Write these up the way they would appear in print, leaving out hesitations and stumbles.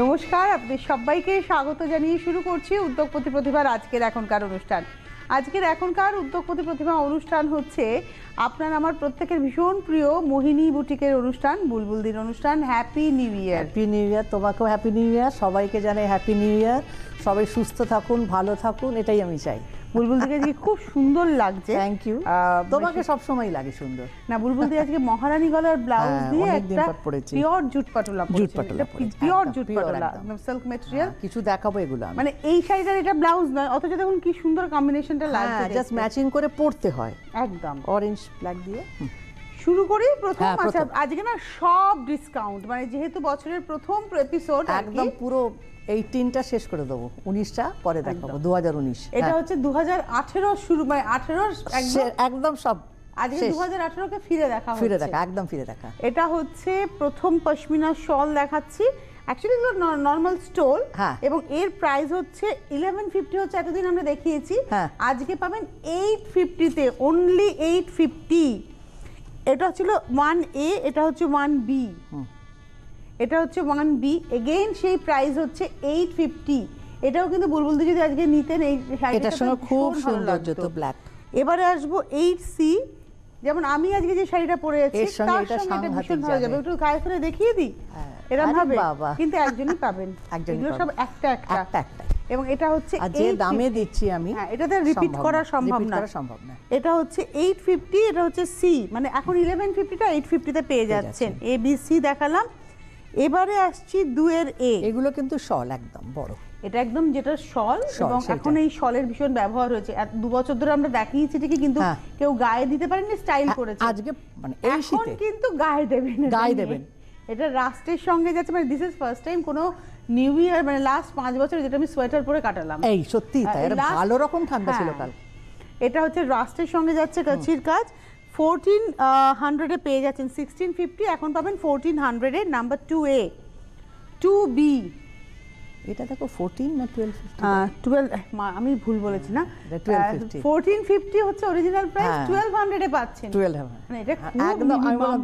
নমস্কার, আপনাদের সবাইকে স্বাগত জানিয়ে শুরু করছি উদ্যোগপতি প্রতিভার আজকের এখনকার অনুষ্ঠান। আজকের এখনকার উদ্যোগপতি প্রতিভা অনুষ্ঠান হচ্ছে আপনার আমার প্রত্যেকের ভীষণ প্রিয় মোহিনী বুটিকের অনুষ্ঠান, বুলবুলদির অনুষ্ঠান। Happy new year. Happy new year, তোমাকেও হ্যাপি নিউ ইয়ার, সবাইকে জানাই হ্যাপি নিউ ইয়ার। সবাই সুস্থ থাকুন, ভালো থাকুন, এটাই আমি চাই। বুলবুলদিকে আজকে খুব সুন্দর লাগছে। Thank you. তোমাকে সব সময় লাগে সুন্দর। না, বুলবুলদি আজকে মহারানী গলার ব্লাউজ দিয়ে একটা pure jute patola pure jute patola silk material কিছু দেখাবো এগুলো, মানে এই শাড়িটার এটা ব্লাউজ নয়, অথচ দেখুন কি সুন্দর কম্বিনেশনটা লাগছে, জাস্ট ম্যাচিং করে পড়তে হয় একদম অরেঞ্জ ব্ল্যাক দিয়ে। শুরু করি প্রথম। আচ্ছা, আজকে না সব ডিসকাউন্ট, মানে যেহেতু বছরের প্রথম এপিসোড একদম পুরো 18টা শেষ করে দেবো, 19টা পরে দেখাবো। 2019 এটা হচ্ছে 2018 শুরু, মানে 18 একদম সব আজকে 2018 কে ফিরে দেখা, একদম ফিরে দেখা। এটা হচ্ছে প্রথম পশমিনা শল দেখাচ্ছি। অ্যাকচুয়ালি এগুলো নর্মাল স্টোল এবং এর প্রাইস হচ্ছে 1150 হচ্ছে, এতদিন আমরা দেখিয়েছি। আজকে পাবেন 850 তে, অনলি 850। এটা ছিল 1A, এটা হচ্ছে 1B, এটা হচ্ছে 1B। এগেইন সেই প্রাইস হচ্ছে 850। এটাও কিন্তু বুলবুলদি যদি আজকে নিতেন এই শাড়িটার সঙ্গে খুব সুন্দর যেত ব্ল্যাক। এবারে আসবো 8C, যেমন আমি আজকে যে শাড়িটা পরে আছি তার সঙ্গে এটা ভীষণ ভালো যাবে। একটু গায়ে ফেলে দেখিয়ে দিই, এরকম ভাবে, কিন্তু একজনই পাবেন, এগুলো সব একটা একটা। এবং এটা হচ্ছে যে দামে দিচ্ছি আমি, এটাতে রিপিট করা সম্ভব না। এটা হচ্ছে 850, এটা হচ্ছে সি, মানে এখন 1150টা 850 তে পেয়ে যাচ্ছেন। এ বি সি দেখালাম। এবারে আসছি 2 এ। এগুলো কিন্তু শল একদম বড়, এটা একদম যেটা শল, এবং এখন এই শলের ভীষণ ব্যবহার হয়েছে। 2 বছর ধরে আমরা দেখিয়েছি ঠিকই, কিন্তু কেউ গায়ে দিতে পারেনি, স্টাইল করেছে। আজকে মানে এই শীতে কিন্তু গায়ে দেবেন। এটা রাস্টের সঙ্গে যাচ্ছে, মানে দিস ইজ ফার্স্ট টাইম কোনো নিউ ইয়ার, মানে লাস্ট 5 বছর যেটা আমি সোয়েটার পরে কাটালাম। এই সত্যি তাই, এটা ভালো রকম ঠান্ডা ছিল কাল। এটা হচ্ছে রাস্টের সঙ্গে যাচ্ছে, কাচির কাজ। 1400 এ পেয়ে যাচ্ছেন, 1650 এখন পাবেন 1400 এ। Number 2A, 2B। এটা দেখো 14 না 1250? 12, আমি ভুল বলেছি না, 1450 হচ্ছে অরিজিনাল প্রাইস, 1200 এ পাচ্ছেন। 1200, মানে এটা একদম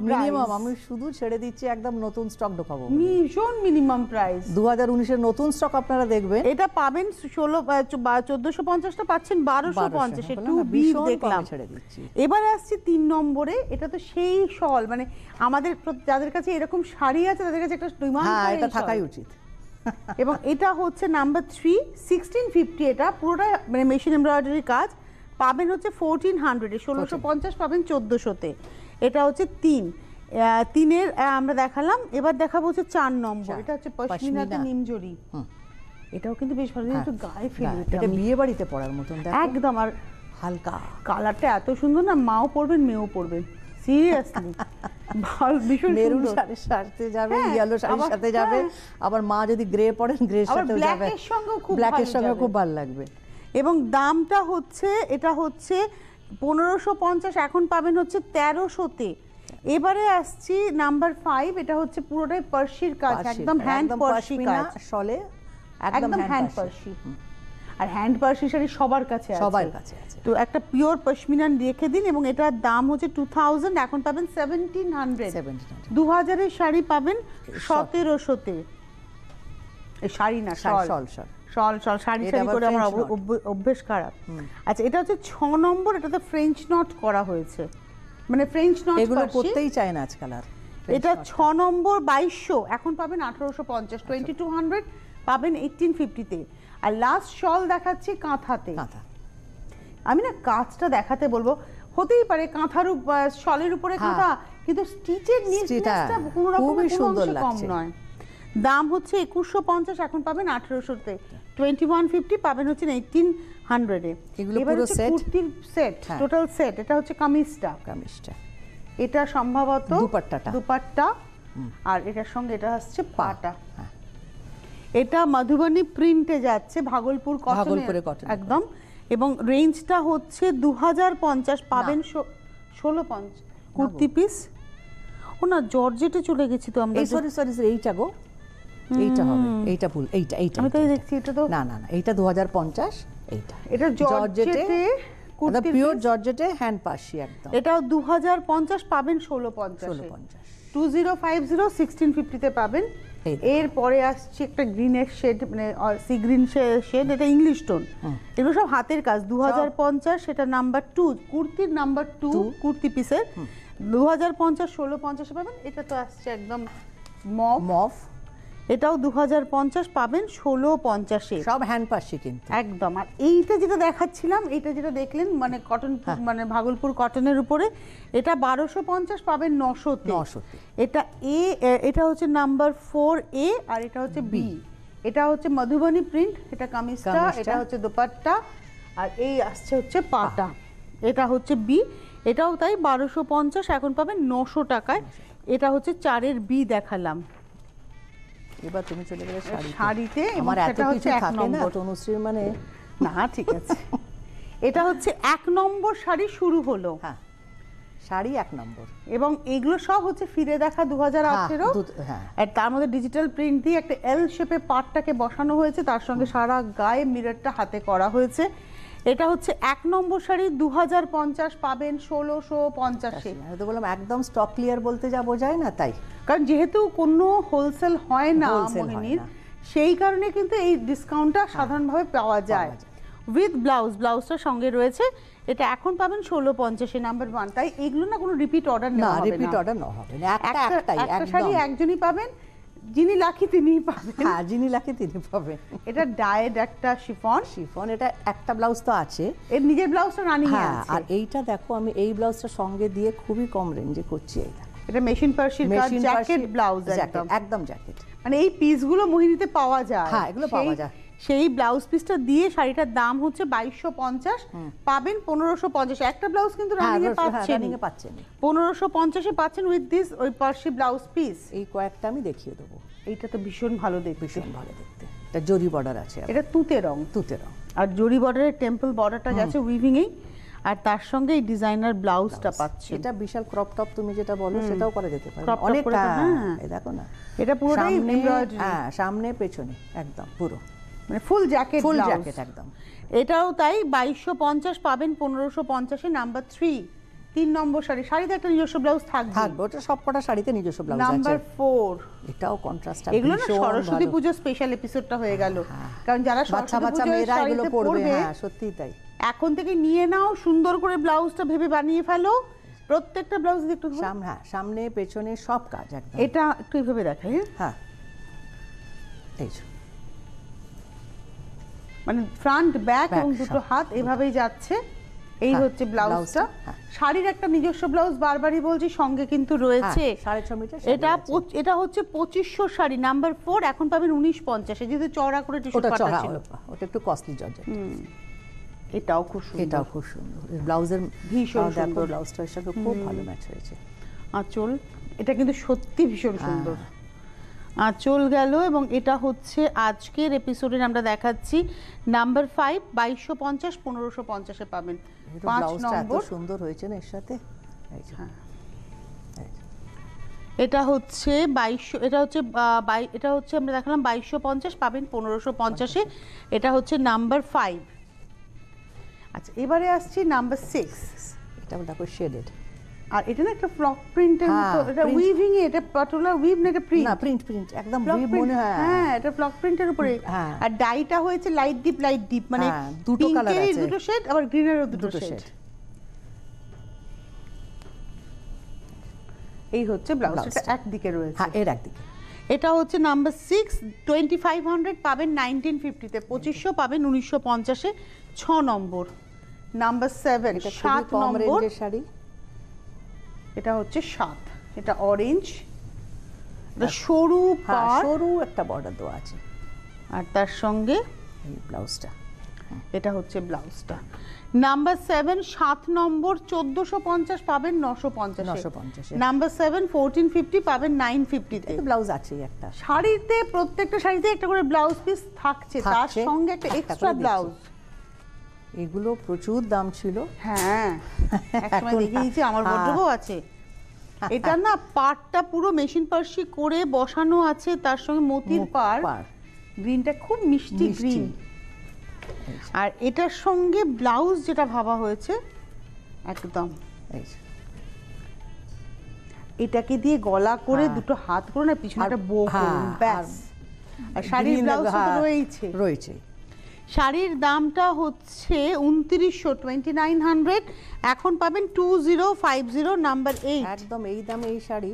মিনিমাম। আমি শুধু ছেড়ে দিচ্ছি, একদম নতুন স্টক ঢোকাবো, ভীষণ মিনিমাম প্রাইস। 2019 এর নতুন স্টক আপনারা দেখবেন। এটা পাবেন 1450টা পাচ্ছেন 1250 এ। 2B দেখলাম, ছেড়ে দিচ্ছি। এবারে আসছে 3 নম্বরে। এটা তো সেই শল, মানে আমাদের যাদের কাছে এরকম শাড়ি আছে তাদের কাছে একটা ডিমান্ড, এটা থাকাই উচিত। এবং এটা হচ্ছে নাম্বার 3, 1650। এটা পুরোটা মানে মেশিন এমব্রয়ডারি কাজ, পাবেন হচ্ছে 1400 এ। 1650 পাবেন 1400 তে। এটা হচ্ছে 3 এর আমরা দেখালাম। এবার দেখাবো হচ্ছে 4 নম্বর। এটা হচ্ছে পশমিনাতে নিমজরি। এটাও কিন্তু বেশ ভালো, একটু গায়ে ফেলে, এটা বিয়ে বাড়িতে পরার মতন একদম। আর হালকা কালারটা এত সুন্দর না, মাও পরবেন মেয়েও পরবেন, সিরিয়াসলি ভীষণ মেরুন শাড়ির সাথে যাবে, ইয়েলো শাড়ির সাথে যাবে, আবার মা যদি গ্রে পরেন গ্রে এর সাথে যাবে, ব্ল্যাকের সঙ্গে খুব ভালো লাগবে। এবং দামটা হচ্ছে, এটা হচ্ছে 1550, এখন পাবেন হচ্ছে 1300 তে। এবারে আসছি নাম্বার 5। এটা হচ্ছে পুরোটাই পার্সির কাজ, একদম হ্যান্ড পার্সি কাজ, শলে একদম হ্যান্ড পার্সি। আর হ্যান্ড পার্সি শাড়ি সবার কাছে আছে, তো একটা পিওর পশমিনা রেখে দিন। এবং এটার দাম হচ্ছে 2000, এখন পাবেন 1700। 2000 এর শাড়ি পাবেন 1700 তে। এই শাড়ি না, শল শাড়ি করে আমার অভ্যেস খারাপ। আচ্ছা, এটা হচ্ছে 6 নম্বর। এটা ফ্রেঞ্চ নট করা হয়েছে, মানে ফ্রেঞ্চ নট এগুলো করতেই চায় না আজকাল আর। এটা 6 নম্বর 2200, এখন পাবেন 1850। 2200 পাবেন 1850 তে। আর লাস্ট শল দেখাচ্ছি কাঁথাতে। আমি না কাঁচটা দেখাতে বলবো, হতেই পারে কাঁথার শলের উপরে কাঁথা, কিন্তু স্টিচের নিচটা কোনো রকম কম নয়। দাম হচ্ছে 2150, এখন পাবেন 1800 তে। 2150 পাবেন হচ্ছে 1800 এ। এগুলো পুরো সেট, কুর্তির সেট, টোটাল সেট। এটা হচ্ছে কামিজটা, এটা সম্ভবত দুপাট্টা, আর এটার সঙ্গে এটা হচ্ছে পাটা। এটা মধুবনী প্রিন্টে যাচ্ছে, ভাগলপুর কটন একদম। এবং রেঞ্জটা হচ্ছে 2050, পাবেন 1650 কুর্তি পিস। ও না, জর্জেটে চলে গেছি তো আমরা। সরি এইটা গো, এইটা হবে, এইটা ভুল, এইটা আমি তাই দেখছি। এটা তো না, এটা 2050। এটা জর্জেটে কুর্তি, পিওর জর্জেটে হ্যান্ড পার্সি একদম। এটাও 2050, পাবেন 1650। 2050 1650 তে পাবেন। এরপরে আসছে একটা গ্রিনের শেড, মানে সি গ্রিন শেড, এটা ইংলিশ টোন। এগুলো সব হাতের কাজ। 2050, সেটা নাম্বার 2, কুর্তির নাম্বার 2, কুর্তি পিসের। 2050 1650 পাবেন। এটা তো আসছে একদম মফ, এটাও 2050 পাবেন 1650। সব হ্যান্ড পার্সি কিন্তু একদম। আর এইটা যেটা দেখাচ্ছিলাম, এটা যেটা দেখলেন মানে কটন, মানে ভাগলপুর কটনের উপরে, এটা 1250 পাবেন 900। এটা হচ্ছে নাম্বার 4A, আর এটা হচ্ছে B। এটা হচ্ছে মধুবনী প্রিন্ট, এটা কামিজটা, এটা হচ্ছে দোপাট্টা, আর এই আসছে হচ্ছে পাটা, এটা হচ্ছে B। এটাও তাই 1250, এখন পাবেন 900 টাকায়। এটা হচ্ছে 4-এর B দেখালাম। এবার তুমি চলে গেলে শাড়িতে। আমার এত কিছু থাকে না তনুশ্রীর, মানে না ঠিক আছে। এটা হচ্ছে 1 নম্বর শাড়ি শুরু হলো। হ্যাঁ, শাড়ি 1 নম্বর, এবং এগুলো সব হচ্ছে ফিরে দেখা 2018। আর তার মধ্যে ডিজিটাল প্রিন্ট দিয়ে একটা এল শেপে পাটটাকে বসানো হয়েছে, তার সঙ্গে সারা গায়ে মিররটা হাতে করা হয়েছে। এটা হচ্ছে 1 নম্বর শাড়ি, 2050 পাবেন 1650। আমি তো বললাম একদম স্টক ক্লিয়ার বলতে যা বোঝায় না তাই, কারণ যেহেতু কোনো হোলসেল হয় না মোহিনীর, সেই কারণে কিন্তু এই ডিসকাউন্টটা সাধারণভাবে পাওয়া যায়। উইথ ব্লাউজটার সঙ্গে রয়েছে। এটা এখন পাবেন 1650, নাম্বার 1। তাই এগুলো না কোনো রিপিট অর্ডার নেওয়া হবে না, রিপিট অর্ডার না হবে না, একটা শাড়ি একজনই পাবেন, যিনি লাকি তিনিই পাবেন। হ্যাঁ, যিনি লাকি তিনি পাবেন। এটা ডায়েড একটা শিফন, এটা একটা ব্লাউজ তো আছে, এর নিজের ব্লাউজটা রানিং এ আছে। আর এইটা দেখো, আমি এই ব্লাউজটা সঙ্গে দিয়ে খুবই কম রেঞ্জে করছি। এটা মেশিন পার্সির কাজ, জ্যাকেট ব্লাউজ, একদম জ্যাকেট। মানে এই পিসগুলো মোহিনীতে পাওয়া যায়। হ্যাঁ, এগুলো পাওয়া যায়। সেই ব্লাউজ পিসটা দিয়ে শাড়িটার দাম হচ্ছে 2250, পাবেন 1550। একটা ব্লাউজ কিন্তু রানিং এ পাচ্ছেন, 1550 এ পাচ্ছেন উইথ দিস ওই পার্সি ব্লাউজ পিস। এই কয়েকটা আমি দেখিয়ে দেবো। এইটা তো ভীষণ ভালো দেখতে, ভীষণ ভালো দেখতে। এটা জরি বর্ডার আছে, এটা তুতে রং, আর জরি বর্ডারের টেম্পল বর্ডারটা গেছে উইভিং এই, আর তার সঙ্গে এই ডিজাইনার ব্লাউজটা পাচ্ছে। এটা বিশাল ক্রপ টপ তুমি যেটা বলো সেটাও করা যেতে পারে অনেকটা। এই দেখো না, এটা পুরোটাই এমব্রয়ডারি, সামনে পেছনে একদম পুরো, মানে ফুল জ্যাকেট একদম। এটাও তাই 2250 পাবেন 1550 এ। নাম্বার 3 নম্বর শাড়িতে একটা নিজস্ব ব্লাউজ থাকবে। ওটা সবকটা শাড়িতে নিজস্ব ব্লাউজ আছে। নাম্বার 4, এটাও কন্ট্রাস্ট। এগুলো না সরস্বতী পূজো স্পেশাল এপিসোডটা হয়ে গেল, কারণ যারা বাচ্চা মেয়েরা এগুলো পরবে, হ্যাঁ সত্যিই তাই। এখন থেকে নিয়ে নাও, সুন্দর করে ব্লাউজটা ভেবে বানিয়ে ফেলো। প্রত্যেকটা ব্লাউজ একটু সামনে পেছনে সব কাজ একদম। এটা একটু এইভাবে দেখাই। হ্যাঁ, এই মানে ফ্রন্ট ব্যাক এবং দুটো হাত এভাবেই যাচ্ছে। এই হচ্ছে ব্লাউজটা। শাড়ির একটা নিজস্ব ব্লাউজ বারবারই বলছি সঙ্গে কিন্তু রয়েছে। 6.5 মিটার। এটা হচ্ছে 2500 শাড়ি, নাম্বার 4, এখন পাবেন 1950 এ। যেহেতু চড়া করে টিস্যু কাটা ছিল, ওটা একটু কস্টলি জর্জেট। এটাও খুব সুন্দর, ব্লাউজের ভীষণ সুন্দর, ব্লাউজটার সাথে খুব ভালো ম্যাচ হয়েছে। আঁচল, এটা কিন্তু সত্যি ভীষণ সুন্দর। আঁচল গেল, এবং এটা হচ্ছে আজকের এপিসোডে আমরা দেখাচ্ছি নাম্বার 5, 2250 1550 এ পাবেন। 5 নম্বর সুন্দর হয়েছে না এর সাথে। এটা হচ্ছে 2200, এটা হচ্ছে আমরা দেখালাম 2250, পাবেন 1550 এ। এটা হচ্ছে নাম্বার 5। আচ্ছা, এবারে আসছি নাম্বার 6। এটা দেখো শেডেড, আর এটা না একটা ফ্লক প্রিন্টের মতো, এটা উইভিং এ, এটা পাটোলা উইভ না, এটা প্রিন্ট, না প্রিন্ট একদম উইভ মনে হয়। হ্যাঁ, এটা ফ্লক প্রিন্টের উপরে। আর ডাইটা হয়েছে লাইট ডিপ, মানে দুটো কালার আছে, দুটো শেড, আবার গ্রিনেরও দুটো শেড। এই হচ্ছে ব্লাউজটা একদিকে রয়েছে। হ্যাঁ, এর একদিকে। এটা হচ্ছে নাম্বার 6, 2500 পাবেন 1950 তে, 2500 পাবেন 1950 এ। 6 নম্বর। নাম্বার 7, 7 নম্বর শাড়ি। এটা হচ্ছে 7, এটা অরেঞ্জ, এটা সরু পাড়, সরু একটা বর্ডার দেওয়া আছে, আর তার সঙ্গে এই ব্লাউজটা। এটা হচ্ছে ব্লাউজটা। নাম্বার 7, 7 নম্বর 1450 পাবেন 950 এ। নাম্বার 7, 1450 পাবেন 950 তে। ব্লাউজ আছে একটা শাড়িতে, প্রত্যেকটা শাড়িতে একটা করে ব্লাউজ পিস থাকছে, তার সঙ্গে একটা এক্সট্রা ব্লাউজ। এগুলো প্রচুর দাম ছিল। হ্যাঁ, একসময় দেখিয়েছি, আমার বড়ও আছে। এটা না পাড়টা পুরো মেশিন পার্সি করে বসানো আছে, তার সঙ্গে মতির পাড়, গ্রিনটা খুব মিষ্টি গ্রিন। আর এটার সঙ্গে ব্লাউজ যেটা ভাবা হয়েছে একদম এটাকে দিয়ে গলা করে দুটো হাত করে না পিছনে একটা বো করুন, ব্যাস। আর শাড়ির ব্লাউজ তো রয়েছে। শাড়ির দামটা হচ্ছে 2900 এখন পাবেন 2050 নাম্বার 8। একদম এই দামে এই শাড়ি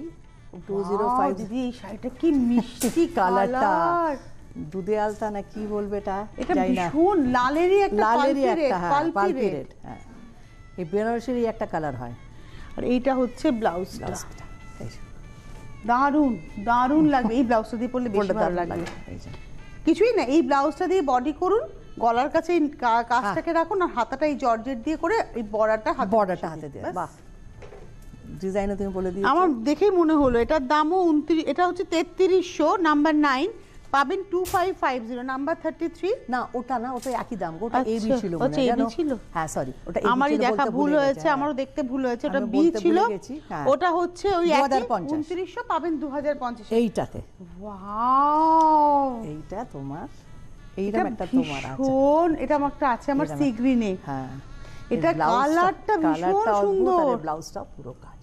205। দিদি এই শাড়িটা কি মিষ্টি কালারটা, দুধে আলতা না কি বলবে এটা, এটা ভীষণ লালেরই একটা পালকি রেড। হ্যাঁ, এই বেনারসিরই একটা কালার হয়। আর এইটা হচ্ছে ব্লাউজটা, দারুণ দারুণ লাগবে। এই ব্লাউজটা দিয়ে পরলে বেশি ভালো লাগবে। কিছুই না, এই ব্লাউজটা দিয়ে বডি করুন, গলার কাছে কাজটাকে রাখুন, আর হাতাটা এই জর্জেট দিয়ে করে এই বর্ডারটা হাতে দিয়ে। বাহ, ডিজাইনও তুমি বলে দিয়েছো। আমার দেখেই মনে হলো এটার দামও 29, এটা হচ্ছে 3300 নাম্বার 9 পাবেন 2550 নাম্বার 33। না ওটা না, ওটা একই দাম, ওটা এবি ছিল মনে হয়, জানো? ছিল, হ্যাঁ সরি, ওটা এবি ছিল, আমারই দেখা ভুল হয়েছে, আমারও দেখতে ভুল হয়েছে, ওটা বি ছিল। ওটা হচ্ছে ওই 2900 পাবেন 2050 এইটাতে। ওয়াও, এইটা তোমার, এইরকম একটা তোমার আছে, এটা আমার একটা আছে, আমার সি গ্রিনে। হ্যাঁ, এটা কালারটা ভীষণ সুন্দর, ব্লাউজটা পুরো কাজ।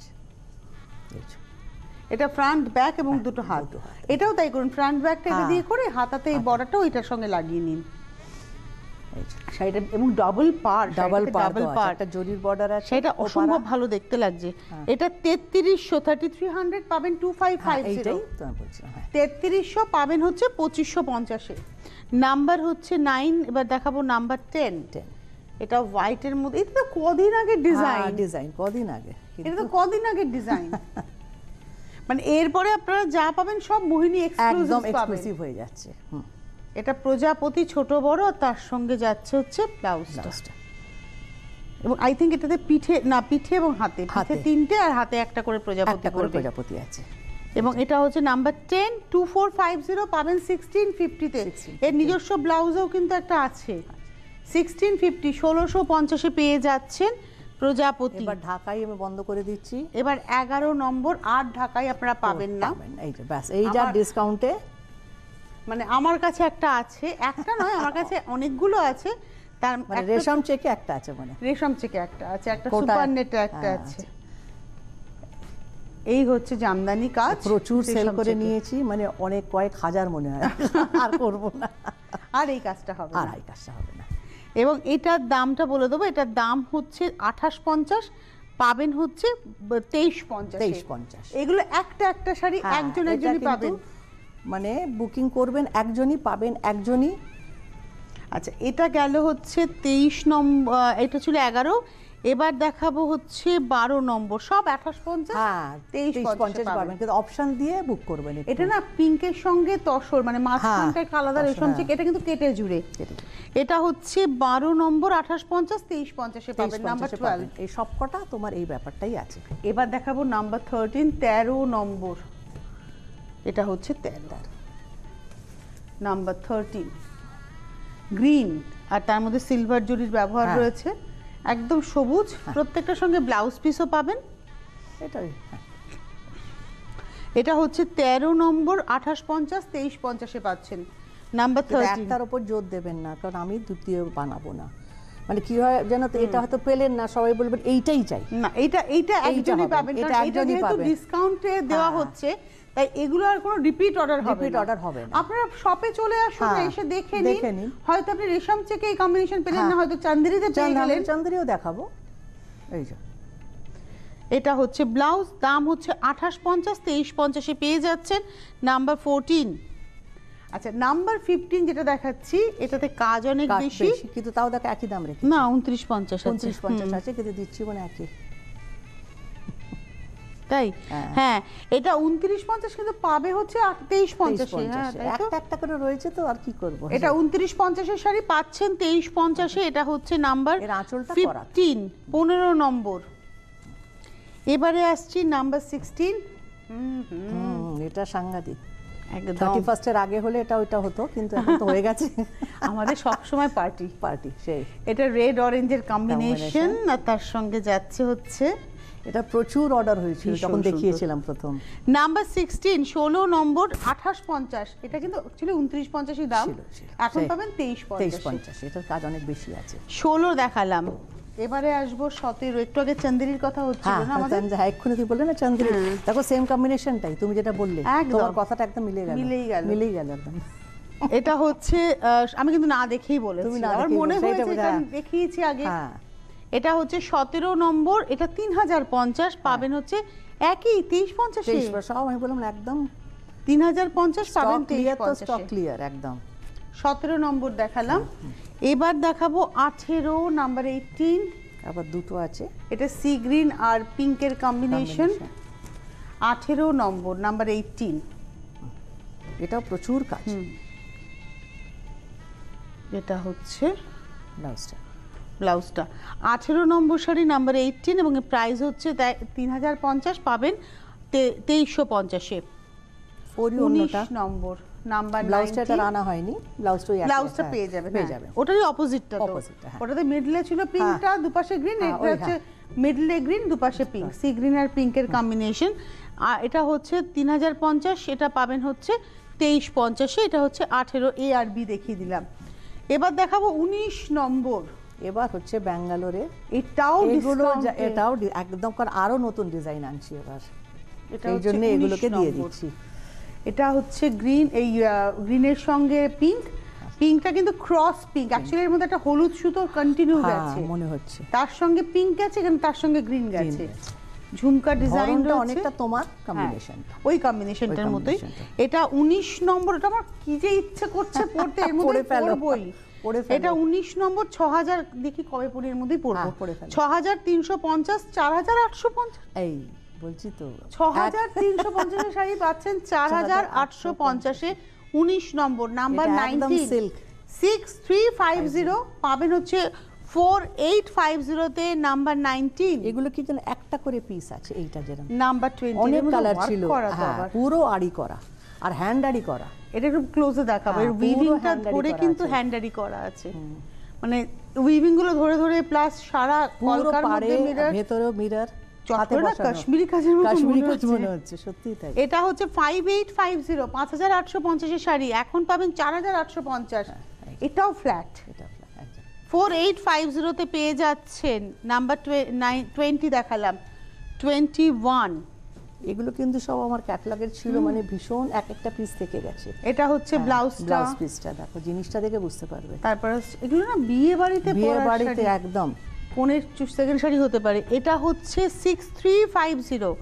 এটা ফ্রন্ট ব্যাক এবং দুটো হাত, এটাও তাই করুন, ফ্রন্ট ব্যাকটা এটা দিয়ে করে হাতাতে এই বর্ডারটা ওইটার সঙ্গে লাগিয়ে নিন। শাড়িটা এবং ডাবল পার একটা জরির বর্ডার আছে, সেটা অসম্ভব ভালো দেখতে লাগছে। এটা 3300 পাবেন 2550। এইটাই তো আমি বলছি, 3300 পাবেন হচ্ছে 2550। নাম্বার হচ্ছে 9। এবার দেখাবো নাম্বার 10। এটা হোয়াইটের মধ্যে, এটা তো কদিন আগে ডিজাইন, কদিন আগে, এটা তো কদিন আগে ডিজাইন। মানে এরপরে আপনারা যা পাবেন সব মোহিনী এক্সক্লুসিভ হয়ে যাচ্ছে। এটা প্রজাপতি ছোট বড়, আর তার সঙ্গে যাচ্ছে হচ্ছে ব্লাউজটা। এবং আই থিংক এটাতে পিঠে এবং হাতে 3টে, আর হাতে একটা করে প্রজাপতি আছে। এবং এটা হচ্ছে নাম্বার 10 2450 পাবেন 1650 তে। এর নিজস্ব ব্লাউজও কিন্তু একটা আছে, 1650 1650 পেয়ে যাচ্ছেন প্রজাপতি। এবার ঢাকাই আমি বন্ধ করে দিচ্ছি। এবার 11 নম্বর, আর ঢাকাই আপনারা পাবেন না। এই যে ব্যাস, এই যা ডিসকাউন্টে, মানে আমার কাছে একটা আছে, একটা নয় আমার কাছে অনেকগুলো আছে। তার মানে রেশম চেকে একটা আছে, মানে রেশম চেকে একটা আছে, একটা সুপার নেটে একটা আছে। এই হচ্ছে জামদানি কাজ, প্রচুর সেল করে নিয়েছি, মানে অনেক কয়েক হাজার মনে হয়, আর করব না। আর এই কাজটা হবে না। এবং এটার দামটা বলে দেবো, এটার দাম হচ্ছে 2850 পাবেন হচ্ছে 2350। এগুলো একটা শাড়ি একজনই পাবেন, মানে বুকিং করবেন একজনই পাবেন, একজনই। আচ্ছা, এটা গেল হচ্ছে 23 নম্বর, এটা ছিল 11। এবার দেখাবো হচ্ছে 12 নম্বর, সব 2850। হ্যাঁ, 2350 পাবেন, কিন্তু অপশন দিয়ে বুক করবেন। এটা না পিঙ্কের সঙ্গে তসর, মানে মাঝখানটা আলাদা রেশম চেক, এটা কিন্তু কেটে জুড়ে। এটা হচ্ছে 12 নম্বর 2850 2350 পাবেন নাম্বার 12। এই সবকটা তোমার এই ব্যাপারটাই আছে। এবার দেখাবো নাম্বার 13 13 নম্বর। এটা হচ্ছে 13 নাম্বার 13 গ্রিন, আর তার মধ্যে সিলভার জরির ব্যবহার রয়েছে, একদম সবুজ। প্রত্যেকটার সঙ্গে ব্লাউজ পিসও পাবেন। এটা হচ্ছে 13 নম্বর 2850 2350 পাচ্ছেন নাম্বার 13। একটার উপর জোর দেবেন না, কারণ আমি দ্বিতীয় বানাবো না। মানে কি হয় জানো তো, এটা হয়তো পেলেন না, সবাই বলবেন এইটাই চাই না, এইটা একজনই পাবেন, কারণ এটা যেহেতু ডিসকাউন্টে দেওয়া হচ্ছে, তাই এগুলো আর কোনো রিপিট অর্ডার হবে না। আপনারা শপে চলে আসুন, এসে দেখে নিন। হয়তো আপনি রেশম চেকে এই কম্বিনেশন পেলেন না, হয়তো চান্দেরিতে পেয়ে গেলেন, চান্দেরিও দেখাবো। এই যে এটা হচ্ছে ব্লাউজ, দাম হচ্ছে 2850 2350 পেয়ে যাচ্ছেন নাম্বার 14। আচ্ছা, নাম্বার 15 যেটা দেখাচ্ছি, এটাতে কাজ অনেক বেশি, কিন্তু তাও দেখো একই দাম রেখে না 2950 আছে, কিন্তু দিচ্ছি মানে একই, তাই? হ্যাঁ, এটা 2950 কিন্তু পাবে হচ্ছে 2350। হ্যাঁ, একটা করে রয়েছে তো, আর কি করব। এটা 2950 এর শাড়ি পাচ্ছেন 2350। এটা হচ্ছে নাম্বার 15 15 নম্বর। এবারে আসছি নাম্বার 16। এটা সাংঘাতিক, 31 এর আগে হলে এটা ওইটা হতো, কিন্তু এখন তো হয়ে গেছে। আমাদের সব সময় পার্টি সেই। এটা রেড অরেঞ্জের কম্বিনেশন, আর তার সঙ্গে যাচ্ছে হচ্ছে, এটা প্রচুর অর্ডার হয়েছিল যখন দেখিয়েছিলাম প্রথম। নাম্বার 16 16 নম্বর 2850। এটা কিন্তু অ্যাকচুয়ালি 2950 দাম, এখন পাবেন 2350। এটার কাজ অনেক বেশি আছে। 16 দেখালাম, এবারে আসবো 17। একটু আগে চন্দেরির কথা হচ্ছিল না আমাদের? হ্যাঁ, এক্ষুনি তুই বললে না চন্দেরি, দেখো সেম কম্বিনেশনটাই তুমি যেটা বললে, তোমার কথাটা একদম মিলেই গেল একদম। এটা হচ্ছে আমি কিন্তু না দেখেই বলেছি, আমার মনে হয়েছে এটা দেখিয়েছি আগে। এটা হচ্ছে 17 নম্বর, এটা 3050 পাবেন হচ্ছে একই 2350 সব আমি বললাম একদম 3050 পাবেন 2350। স্টক ক্লিয়ার একদম। 17 নম্বর দেখালাম, এবার দেখাবো 18 নাম্বার 18, আবার দুটো আছে, এটা সি গ্রিন আর পিঙ্কের কম্বিনেশন। 18 নম্বর নাম্বার 18, এটাও প্রচুর কাজ। এটা হচ্ছে ব্লাউজটা 18 নম্বর শাড়ি নাম্বার 18 এবং এর প্রাইস হচ্ছে 3050 পাবেন 2350-এ। 19 নম্বর নাম্বার ব্লাউজটা এটা আনা হয়নি, ব্লাউজটা পেয়ে যাবে। ওটারই অপোজিটটা তো, ওটাতে মিডলে ছিল পিঙ্কটা, দুপাশে গ্রিন, এটা হচ্ছে মিডলে গ্রিন, দুপাশে পিঙ্ক, সি গ্রিন আর পিঙ্কের কম্বিনেশন। আর এটা হচ্ছে 3050, এটা পাবেন হচ্ছে 2350-এ। এটা হচ্ছে 18 এ আর বি দেখিয়ে দিলাম। এবার দেখাবো 19 নম্বর, এবার হচ্ছে ব্যাঙ্গালোরে। এটাও একদম আরো নতুন ডিজাইন আনছি এবার, এই জন্য এগুলোকে দিয়ে দিচ্ছি। এটা হচ্ছে গ্রিন, এই গ্রিনের সঙ্গে পিঙ্ক, পিঙ্কটা কিন্তু ক্রস পিঙ্ক, অ্যাকচুয়ালি এর মধ্যে একটা হলুদ সুতো কন্টিনিউ গেছে মনে হচ্ছে, তার সঙ্গে পিঙ্ক গেছে, এখানে তার সঙ্গে গ্রিন গেছে। ঝুমকা ডিজাইনটা অনেকটা তোমার কম্বিনেশন, ওই কম্বিনেশনটার মতোই। এটা 19 নম্বর, এটা আমার কি যে ইচ্ছে করছে পড়তে, এর মধ্যে পড়বই। এটা 19 নম্বর, 6000 দেখি কবে পড়ি, এর মধ্যেই পড়বো। 6350, 4850, এই বলছি তো 6350 এর শাড়ি পাচ্ছেন 4850-এ। 19 নম্বর নাম্বার 19, সিল্ক 6350 পাবেন হচ্ছে 4850-তে নাম্বার 19। এগুলো কি যেন একটা করে পিস আছে, এইটা যেরকম নাম্বার 20 অনেক কালার ছিল, পুরো আড়ি করা আর হ্যান্ড আড়ি করা। এটা একটু ক্লোজে দেখাবো, এর উইভিংটা ধরে কিন্তু হ্যান্ড আড়ি করা আছে, মানে উইভিং গুলো ধরে ধরে, প্লাস সারা কলকার মধ্যে মিরর, ভেতরেও মিরর, কাশ্মীরি কাজের মতো মনে হচ্ছে, সত্যি তাই। এটা হচ্ছে 5850, 5850 এর শাড়ি এখন পাবেন 4850। এটাও ফ্ল্যাট, 4850-তে পেয়ে যাচ্ছেন। নাম্বার 20 দেখালাম, 21। এগুলো কিন্তু সব আমার ক্যাটালগের ছিল, মানে ভীষণ এক একটা পিস থেকে গেছে। এটা হচ্ছে ব্লাউজ পিসটা, দেখো জিনিসটা দেখে বুঝতে পারবে। তারপর এগুলো না বিয়ে বাড়িতে একদম 15 শাড়ি হতে পারে। এটা হচ্ছে 6350,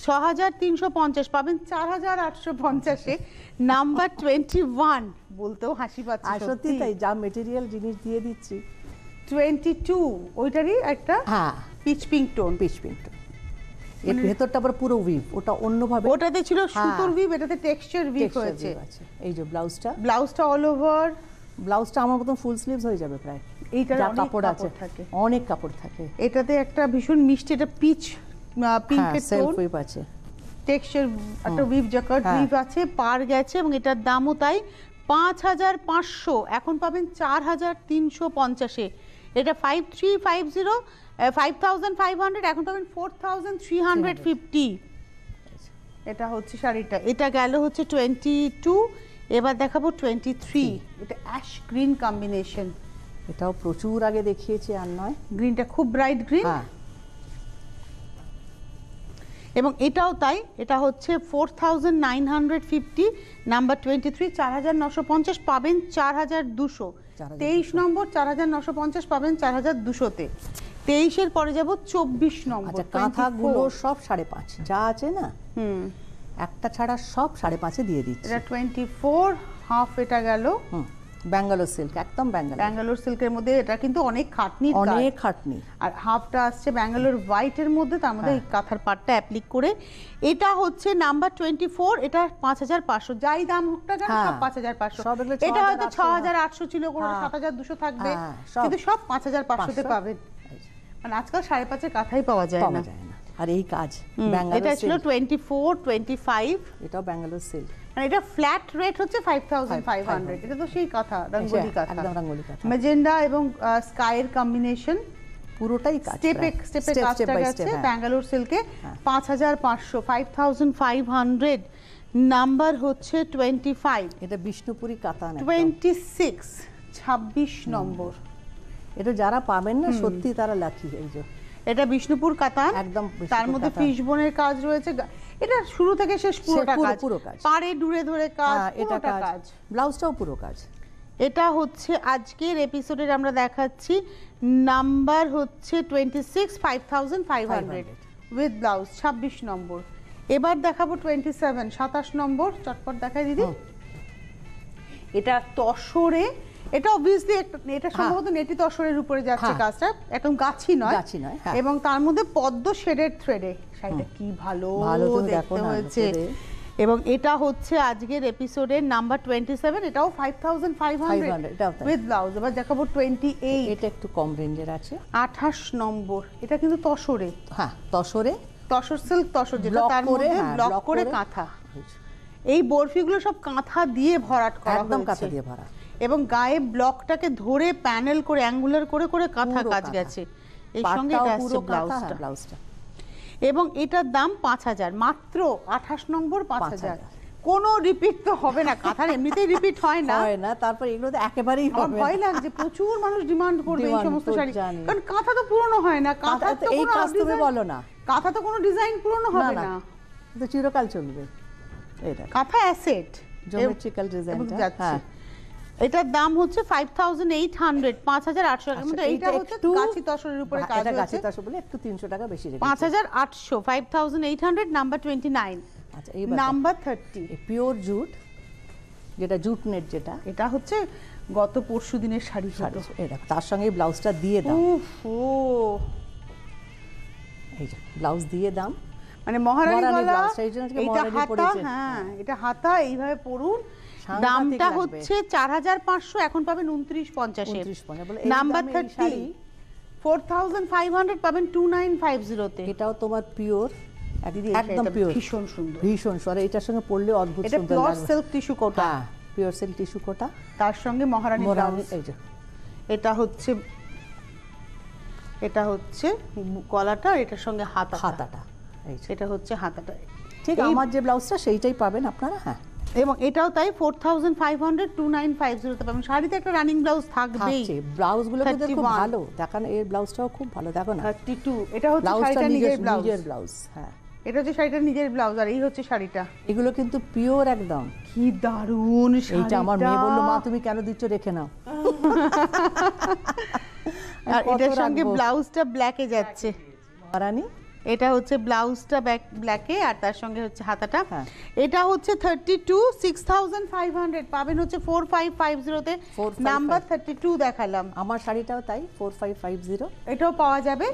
6350 পাবেন 4850-এ। নাম্বার 21, বলতেও হাসি পাচ্ছে, সত্যি তাই, যা মেটেরিয়াল জিনিস দিয়ে দিচ্ছি। 22, ওইটারই একটা পিচ পিঙ্ক টোন, এর ভেতরটা আবার পুরো উইভ, ওটা অন্যভাবে, ওটাতে ছিল সুতোর উইভ, এটাতে টেক্সচার উইভ হয়েছে। এই যে ব্লাউজটা অল ওভার, ব্লাউজটা আমার মতন ফুল স্লিভস হয়ে যাবে প্রায়, এইটার কাপড় আছে, অনেক কাপড় থাকে। এটাতে একটা ভীষণ মিষ্টি, এটা পিচ পিঙ্কের টোন আছে, টেক্সচার একটা উইভ জ্যাকেট উইভ আছে, পার গেছে, এবং এটার দামও তাই 5500, এখন পাবেন 4350-এ। এটা 5350, 5500, এখন পাবেন 4350। এটা হচ্ছে শাড়িটা, এটা গেল হচ্ছে 22। এবার দেখাবো 23, এটা অ্যাশ গ্রিন কম্বিনেশন, এটাও প্রচুর আগে দেখিয়েছি, আর নয়, গ্রিনটা খুব ব্রাইট গ্রিন, এবং এটাও তাই। এটা হচ্ছে 4950, নাম্বার 23, 4950 পাবেন 4200। 23 নম্বর 4950 পাবেন 4200-তে। 23-এর পরে যাব 24 নম্বর, কাঁথাগুলো সব 5.5 যা আছে না, একটা ছাড়া সব 5.5-এ দিয়ে দিচ্ছি। এটা 24 হাফ, এটা গেল ব্যাঙ্গালোর সিল্ক, একদম ব্যাঙ্গালোর সিল্কের মধ্যে। এটা কিন্তু অনেক খাটনি, আর হাফটা আসছে ব্যাঙ্গালোর হোয়াইটের মধ্যে, তার মধ্যে কাঁথার পাটটা অ্যাপ্লিক করে। এটা হচ্ছে নাম্বার 24, এটা 5500, যাই দাম হোক না কেন সব 5500। এটা হয়তো 6800 ছিল, কোনো 7200 থাকবে, কিন্তু সব 5500-তে পাবেন। মানে আজকাল 5.5-এর কাঁথাই পাওয়া যায় না। আর এই কাজ এটা ছিল 24, 25, এটাও ব্যাঙ্গালোর সিল্ক, মানে এটা ফ্ল্যাট রেট হচ্ছে 5500। এটা তো সেই কথা, রঙ্গোলি কাঁথা, একদম রঙ্গোলি কাঁথা, ম্যাজেন্ডা এবং স্কাইয়ের কম্বিনেশন, পুরোটাই কাজ, স্টেপে কাজটা গেছে। ব্যাঙ্গালোর সিল্কে 5500, 5500। নাম্বার হচ্ছে 25, এটা বিষ্ণুপুরি কাতান। 26, 26 নম্বর, এটা যারা পাবেন না সত্যি তারা লাকি। এই যে এটা বিষ্ণুপুর কাতান, একদম তার মধ্যে ফিশ বোনের কাজ রয়েছে। এটা শুরু থেকে শেষ পুরোটা কাজ, পাড়ে ডুরে ধরে কাজ, পুরোটা কাজ, ব্লাউজটাও পুরো কাজ। এটা হচ্ছে আজকের এপিসোডের আমরা দেখাচ্ছি নাম্বার হচ্ছে 26, 5500 উইথ ব্লাউজ, 26 নম্বর। এবার দেখাবো 27, 27 নম্বর। চটপট দেখাই দিদি। এটা তসরে, এটা অবভিয়াসলি এটা সম্ভবত নেটি তসরের উপরে যাচ্ছে কাজটা, একদম গাছি নয় এবং তার মধ্যে পদ্ম শেডের থ্রেডে। শাড়িটা কি ভালো দেখতে হয়েছে। এবং এটা হচ্ছে আজকের এপিসোডের নাম্বার 27, এটাও 5500 উইথ ব্লাউজ। এবার দেখাবো 28, এটা একটু কম রেঞ্জের আছে, 28 নম্বর। এটা কিন্তু তসরে, তসরে, তসর সিল্ক তসর, যেটা তার মধ্যে ব্লক করে কাঁথা। এই বরফিগুলো সব কাঁথা দিয়ে ভরাট করা হয়েছে, একদম কাঁথা দিয়ে ভরা, এবং গায়ে ব্লকটাকে ধরে প্যানেল করে অ্যাঙ্গুলার করে করে কাঁথা কাজ গেছে। এই সঙ্গে এটা আছে ব্লাউজটা। এবং এটার দাম 5000, মাত্র 28 নম্বর, 5000। কোনো রিপিট তো হবে না, কাঁথার এমনিতেই রিপিট হয় না, তারপর এগুলো তো একেবারেই হবে না। ভয় লাগছে প্রচুর মানুষ ডিমান্ড করবে এই সমস্ত শাড়ি, কারণ কাঁথা তো পুরনো হয় না। কাঁথা তো এই কাজ তুমি বলো না, কাঁথা তো কোনো ডিজাইন পুরনো হবে না, তো চিরকাল চলবে। এটা কাঁথা অ্যাসেট, জিওমেট্রিক্যাল ডিজাইনটা। এটার দাম হচ্ছে 5800, 5800 টাকা। মানে এইটা হচ্ছে গাছি তসরের উপরে কাজ আছে, গাছি তসর বলে একটু 300 টাকা বেশি রেখেছি। 5800, 5800, নাম্বার 29। আচ্ছা, এইবার নাম্বার 30, পিওর জুট, যেটা জুট নেট, যেটা এটা হচ্ছে গত পরশু দিনের শাড়ি। এটা তার সঙ্গে ব্লাউজটা দিয়ে দাও। এই যে ব্লাউজ দিয়ে দাম, মানে মহারানী গলা, এটা হাতা। হ্যাঁ, এটা হাতা, এইভাবে পরুন। দামটা হচ্ছে 4500, এখন পাবেন 2950। নাম্বার 30, 4500 পাবেন 2950 তে। এটাও তোমার পিওর, একদম পিওর, ভীষণ সুন্দর, ভীষণ সুন্দর। এটার সঙ্গে পরলে অদ্ভুত সুন্দর লাগবে। এটা পিওর সিল্ক টিস্যু কোটা, পিওর সিল্ক টিস্যু কোটা, তার সঙ্গে মহারানী ব্লাউজ। এই যে এটা হচ্ছে গলাটা, এটার সঙ্গে হাতাটা। এটা হচ্ছে হাতাটা। ঠিক আমার যে ব্লাউজটা সেইটাই পাবেন আপনারা। হ্যাঁ, এবং এটাও তাই 4500, 2950 তে পাবেন। শাড়িতে একটা রানিং ব্লাউজ থাকবেই। ব্লাউজগুলো কিন্তু খুব ভালো দেখান, এর ব্লাউজটাও খুব ভালো, দেখো না। 32, এটা হচ্ছে শাড়িটা নিজের ব্লাউজ। হ্যাঁ, এটা হচ্ছে শাড়িটা নিজের ব্লাউজ, আর এই হচ্ছে শাড়িটা। এগুলো কিন্তু পিওর একদম। কি দারুণ শাড়িটা! এইটা আমার মেয়ে বলল, মা তুমি কেন দিচ্ছ, রেখে নাও। আর এটার সঙ্গে ব্লাউজটা ব্ল্যাকে যাচ্ছে, রানী। এটা হচ্ছে ব্লাউজটা ব্ল্যাকে, আর তার সঙ্গে হচ্ছে হাতাটা। এটা হচ্ছে 32, 6500 পাবেন হচ্ছে 4550 তে। নাম্বার 32 দেখালাম। আমার শাড়িটাও তাই, 4550। এটাও পাওয়া যাবে,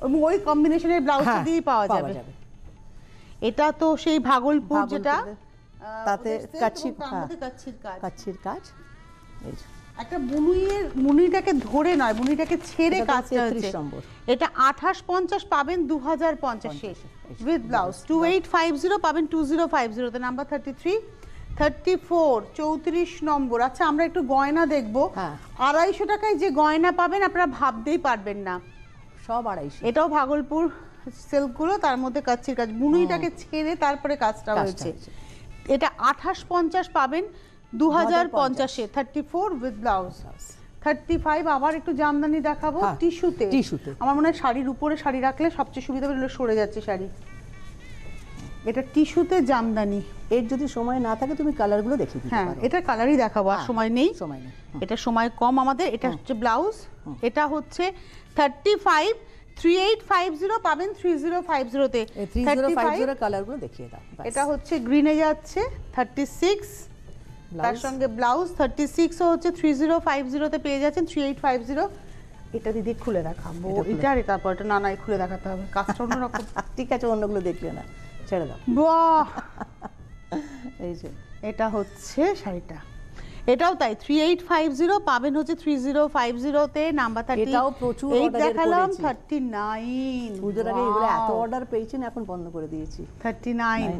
এবং ওই কম্বিনেশনের ব্লাউজটা দিয়েই পাওয়া যাবে। এটা তো সেই ভাগলপুর, যেটা তাতে কাচ্ছির কাজ। এই একটা মুনিটাকে ধরে নয়, মুনিটাকে ছেড়ে কাজটা হচ্ছে। এটা 2850 পাবেন 2050 উইথ ব্লাউজ। 2850 পাবেন 2050 তে। নাম্বার 33, 34, 34 নম্বর। আচ্ছা, আমরা একটু গয়না দেখবো। 250 টাকায় যে গয়না পাবেন আপনারা ভাবতেই পারবেন না, সব 250। এটাও ভাগলপুর সিল্কগুলো, তার মধ্যে কাচ্ছির কাজ, মুনিটাকে ছেড়ে তারপরে কাজটা হয়েছে। এটা 2850 পাবেন 2050, 34 উইথ ব্লাউজ। 35 আবার একটু জামদানি দেখাবো, টিস্যুতে। আমার মনে হয় শাড়ির উপরে শাড়ি রাখলে সবচেয়ে সুবিধা হবে, সরে যাচ্ছে শাড়ি। এটা টিস্যুতে জামদানি। এর যদি সময় না থাকে তুমি কালারগুলো দেখিয়ে দিতে পারো। এটা কালারই দেখাবো, আর সময় নেই। এটা সময় কম আমাদের। এটা হচ্ছে ব্লাউজ, এটা হচ্ছে 35, 3850 পাবেন 3050 তে। 3050 কালারগুলো দেখিয়ে দাও। এটা হচ্ছে গ্রিনে যাচ্ছে 36, তার সঙ্গে ব্লাউজ 36 ও হচ্ছে 3050 তে পেয়ে যাচ্ছেন 3850। এটা দিদি খুলে দেখাবো, এটা আর তারপর এটা না খুলে দেখাতে হবে, কাজটা অন্যরকম। ঠিক আছে, অন্যগুলো দেখলে না, ছেড়ে দাও। বাহ, এই যে এটা হচ্ছে শাড়িটা, এটাও তাই 3850 পাবেন হচ্ছে 3050 তে। নাম্বার 30, এটাও প্রচুর অর্ডার দেখালাম 39। পুজোর আগে এগুলো এত অর্ডার পেয়েছেন, এখন বন্ধ করে দিয়েছি। 39,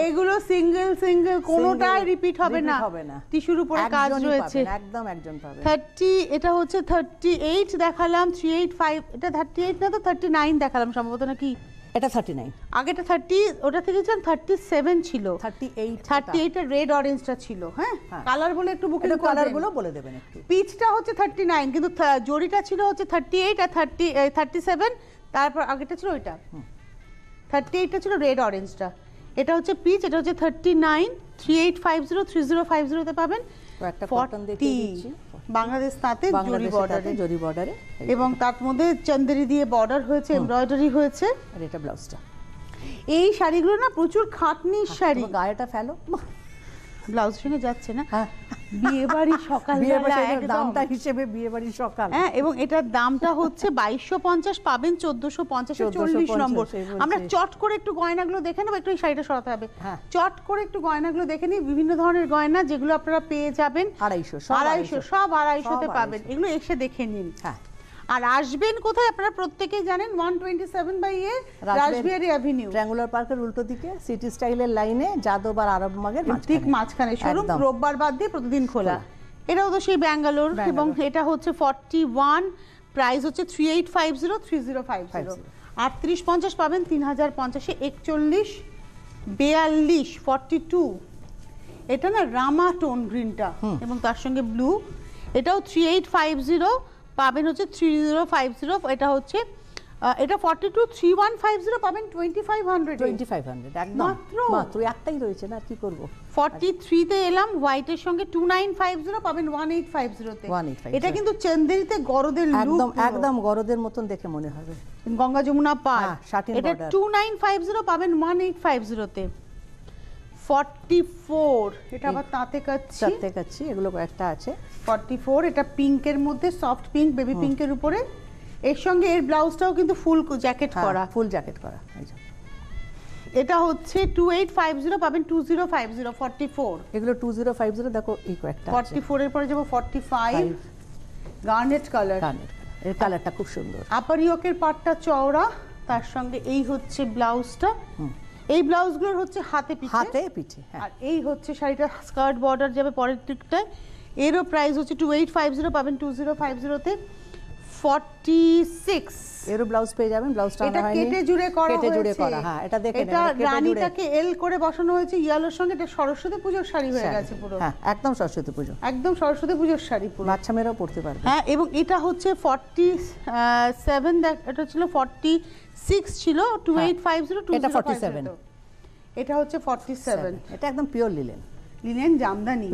এগুলো সিঙ্গেল কোনোটাই রিপিট হবে না, টিস্যুর উপরে কাজ রয়েছে, একদম একজন পাবে। 30, এটা হচ্ছে 38 দেখালাম, 385, এটা 38 না তো 39 দেখালাম সম্ভবত, নাকি এটা 39, আগেটা 30, ওটা থেকে 37 ছিল, 38 এর রেড অরেঞ্জটা ছিল। হ্যাঁ, কালার বলে একটু বুকিং করবেন, কালারগুলো বলে দেবেন একটু। পিচটা হচ্ছে 39, কিন্তু জরিটা ছিল হচ্ছে 38 আর 37, তারপর আগেটা ছিল ওইটা 38টা ছিল রেড অরেঞ্জটা, এটা হচ্ছে পিচ, এটা হচ্ছে 39, 3850 3050 তে পাবেন। একটা কটন দেখিয়ে দিচ্ছি, বাংলাদেশ তাঁতে জরি বর্ডারে, এবং তার মধ্যে চন্দেরি দিয়ে বর্ডার হয়েছে, এমব্রয়ডারি হয়েছে। আর এটা ব্লাউজটা। এই শাড়িগুলো না প্রচুর খাটনির শাড়ি, গায়েটা ফেলো, ব্লাউজ সঙ্গে যাচ্ছে না। বিয়ে বাড়ি সকাল, দামটা হিসেবে বিয়ে বাড়ি সকাল। হ্যাঁ, এবং এটার দামটা হচ্ছে 2250, পাবেন 1450, 40 নম্বর। আমরা চট করে একটু গয়নাগুলো দেখে নেবো, একটু এই শাড়িটা সরাতে হবে, চট করে একটু গয়নাগুলো দেখে নিই। বিভিন্ন ধরনের গয়না যেগুলো আপনারা পেয়ে যাবেন 250, সব 250-তে পাবেন, এগুলো এসে দেখে নিন। হ্যাঁ, আর আসবেন কোথায় আপনারা প্রত্যেকেই জানেন, 127/A রাসবিহারী অ্যাভিনিউ, ট্রায়াঙ্গুলার পার্কের উল্টো দিকে, সিটি স্টাইলের লাইনে, যাদব আর আরব মার্গের ঠিক মাঝখানে শোরুম, রোববার বাদ দিয়ে প্রতিদিন খোলা। এটাও তো সেই ব্যাঙ্গালোর, এবং এটা হচ্ছে 41, প্রাইস হচ্ছে 3850 3050, 3850 পাবেন 3050-এ, 41 42 42। এটা না রামা টোন গ্রিনটা, এবং তার সঙ্গে ব্লু, এটাও 3850 পাবেন হচ্ছে 3050, এটা হচ্ছে এটা 42 3150 পাবেন 2500 একদম মাত্র একটাই রয়েছে না, কি করব। 43 তে এলাম, হোয়াইটের সঙ্গে 2950 পাবেন 1850 তে। এটা কিন্তু চন্দেরিতে গরদের লুক, একদম গরদের মতন দেখে মনে হবে, গঙ্গা যমুনা পার। এটা এটা 2950 পাবেন 1850 তে। 44, এটা আবার তাঁতে কাচ্ছি, এগুলো কয়েকটা আছে। 44, এটা পিঙ্কের মধ্যে, সফট পিঙ্ক, বেবি পিঙ্কের উপরে, এর সঙ্গে এর ব্লাউজটাও কিন্তু ফুল জ্যাকেট করা, এটা হচ্ছে 2850 পাবেন 2050, 44 এগুলো 2050। দেখো এই কয়েকটা 44 এর পরে যাব 45, গার্নেট কালার, এর কালারটা খুব সুন্দর, আপার ইয়োকের পাটটা চওড়া, তার সঙ্গে এই হচ্ছে ব্লাউজটা। এই ব্লাউজগুলোর হচ্ছে হাতে পিঠে, আর এই হচ্ছে শাড়িটা স্কার্ট বর্ডার যাবে পরের দিকটায়। এরও প্রাইস হচ্ছে 2850 পাবেন 2050 তে। 46, এরও ব্লাউজ পেয়ে যাবেন, ব্লাউজটা এটা কেটে জুড়ে করা। হ্যাঁ, এটা দেখেন, এটা রানীটাকে এল করে বসানো হয়েছে ইয়েলোর সঙ্গে, এটা সরস্বতী পূজার শাড়ি হয়ে গেছে পুরো। হ্যাঁ, একদম সরস্বতী পুজো, একদম সরস্বতী পূজার শাড়ি পুরো, বাচ্চা মেয়েরাও পরতে পারবে। হ্যাঁ, এবং এটা হচ্ছে 47, এটা ছিল 46 ছিল 2850 এটা 47, এটা হচ্ছে 47, এটা একদম পিওর লিনেন জামদানি,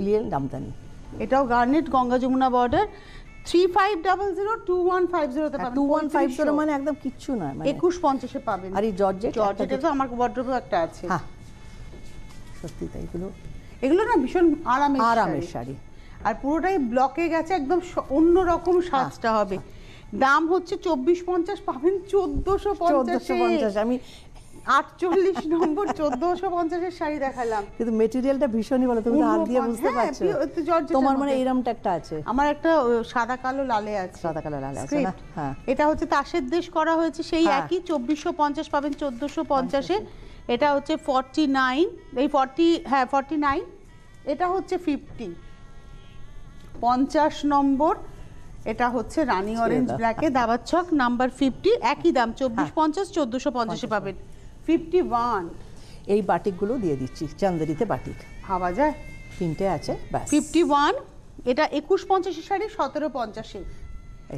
এটাও গার্নেট, গঙ্গা যমুনা বর্ডার। 3500 2150 তে পাবেন, 2150 মানে একদম কিচ্ছু নয়, মানে 2150 এ পাবেন। আর এই জর্জেট তো আমার ওয়ার্ড্রোবে একটা আছে। হ্যাঁ, সত্যি তাই, এগুলো না ভীষণ আরামের শাড়ি, আর পুরোটাই ব্লকে গেছে, একদম অন্য রকম সাজটা হবে। দাম হচ্ছে 2450 পাবেন 1450। আমি 48 নম্বর 1450 এর শাড়ি দেখালাম, কিন্তু মেটেরিয়ালটা ভীষণই ভালো, তুমি হাত দিয়ে বুঝতে পারছো। তোমার মানে এইরকমটা একটা আছে, আমার একটা সাদা কালো লালে আছে, না? হ্যাঁ, এটা হচ্ছে তাসের দেশ করা হয়েছে, সেই একই 2450 পাবেন 1450-এ। এটা হচ্ছে 49, এই 49, এটা হচ্ছে 50 নম্বর, এটা হচ্ছে রানী অরেঞ্জ ব্ল্যাকে দাবার ছক নাম্বার 50, একই দাম 2450 1450-এ পাবেন। 51, এই বাটিকগুলো দিয়ে দিচ্ছি, চন্দেরিতে বাটিক ভাবা যায়, 3টে আছে ব্যাস। 51, এটা 2150 এর শাড়ি 1750-এ,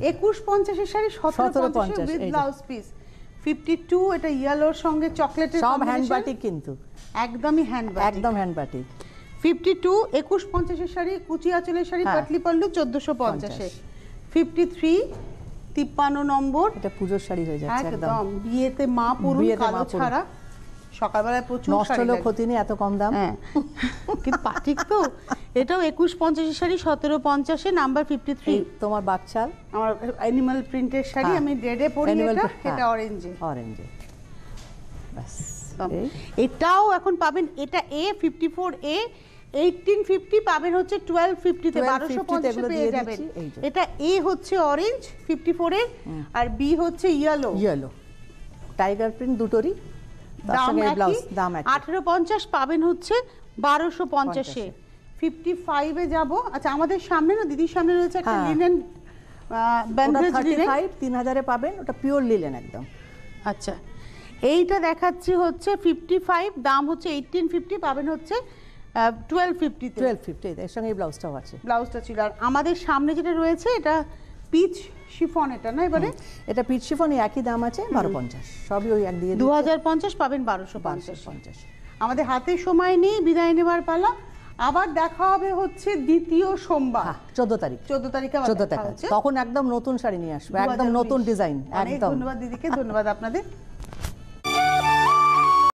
2150 এর শাড়ি 1750 উইথ ব্লাউজ পিস। 52, এটা ইয়েলোর সঙ্গে চকলেটের, সব হ্যান্ড বাটিক, কিন্তু একদমই হ্যান্ড বাটিক, একদম হ্যান্ড বাটিক। 52, 2150 এর শাড়ি, কুচি আঁচলের শাড়ি, পাটলি পাল্লু 1450-এ। 53, 53 নম্বর, এটা পূজোর শাড়ি হয়ে যাচ্ছে একদম, বিয়েতে মা পরুন কালো ছাড়া, সকালবেলায় প্রচুর শাড়ি, নষ্ট ক্ষতি নেই, এত কম দাম। হ্যাঁ, কিন্তু পাটিক তো। এটাও 2150 এর শাড়ি 1750-এ, নাম্বার 53। তোমার বাচ্চার, আমার অ্যানিমাল প্রিন্টের শাড়ি, আমি রেডে পরি, এটা অরেঞ্জে, বাস। এটাও এখন পাবেন, এটা A54A 1850 পাবেন হচ্ছে 1250 তে, 1250 পেয়ে যাবেন। এটা A হচ্ছে অরেঞ্জ 54 এর, আর B হচ্ছে ইয়েলো, টাইগার প্রিন্ট দুটোরই দাম একই, 1850 পাবেন হচ্ছে 1250-এ। 55 এ যাব। আচ্ছা, আমাদের সামনে না, দিদির সামনে রয়েছে একটা লিনেন ব্যান্ডেজ, 3000-এ পাবেন, ওটা পিওর লিনেন একদম। আচ্ছা, এইটা দেখাচ্ছি হচ্ছে 55, দাম হচ্ছে 1850, পাবেন হচ্ছে 1250 তে। 1250 এর সঙ্গে এই ব্লাউজটাও আছে। ব্লাউজটা ছিল। আর আমাদের সামনে যেটা রয়েছে এটা পিচ শিফন, এটা না এবারে এটা পিচ শিফন, একই দাম আছে 1250, সবই ওই এক দিয়ে 2050, পাবেন 1250। আমাদের হাতে সময় নেই, বিদায় নেবার পালা। আবার দেখা হবে হচ্ছে দ্বিতীয় সোমবার 14 তারিখ। 14 তারিখে তখন একদম নতুন শাড়ি নিয়ে আসবে, একদম নতুন ডিজাইন। একদম ধন্যবাদ দিদিকে, ধন্যবাদ আপনাদের।